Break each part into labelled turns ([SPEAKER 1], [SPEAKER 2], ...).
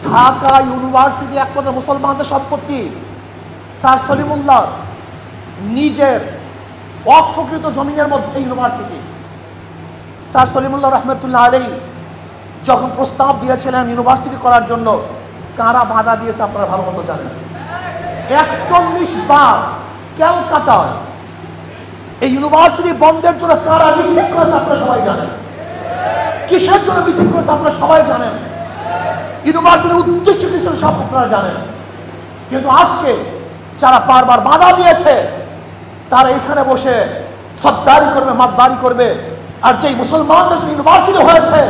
[SPEAKER 1] Dhaka university একমাত্র মুসলমানদের সম্পত্তি। স্যার সলিমুল্লাহ নিজের অপ্রকৃত জমিনের মধ্যে ইউনিভার্সিটি। স্যার সলিমুল্লাহ রহমতুল্লাহ আলাইহি যখন প্রস্তাব দিয়েছিলেন ইউনিভার্সিটি করার জন্য, কারা বাধা দিয়েছে আপনারা ভালো মতো জানেন। 41 বার ক্যালকাটায় এই ইউনিভার্সিটি বন্ধের জন্য কারা মিছিল করেছে আপনারা সবাই জানেন। কিসের জন্য মিছিল করেছে আপনারা সবাই জানেন। ইউনিভার্সিটির উদ্দেশ্য কি ছিল সব আপনারা জানেন। কিন্তু আজকে যারা বারবার বাধা দিয়েছে তারা এখানে বসে সদ্দারি করবে, মাতবারি করবে। আর যেই মুসলমানদের জন্য ইউনিভার্সিটি হয়েছে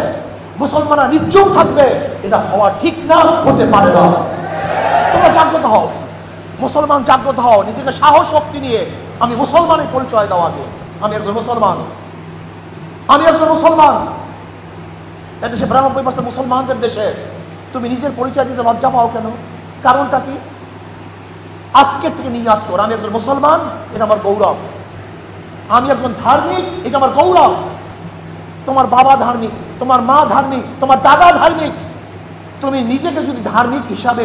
[SPEAKER 1] মুসলমানরা নিশ্চয় থাকবে, এটা হওয়া ঠিক না, হতে পারে না। তোমরা জাগ্রত হও, মুসলমান জাগ্রত হও, নিজেকে সাহস শক্তি নিয়ে আমি মুসলমানের পরিচয় দাও। আগে আমি একজন মুসলমান, আমি একজন মুসলমান। এদেশে 92% মুসলমানদের দেশে তুমি নিজের পরিচয় দিতে লজ্জা পাও কেন? কারণটা কি? আজকের থেকে নিয়াত কর, আমি একজন মুসলমান, এটা আমার গৌরব। আমি একজন ধার্মিক, এটা আমার গৌরব। তোমার বাবা ধার্মিক, তোমার মা ধার্মিক, তোমার দাদা ধার্মিক। তুমি নিজেকে যদি ধার্মিক হিসাবে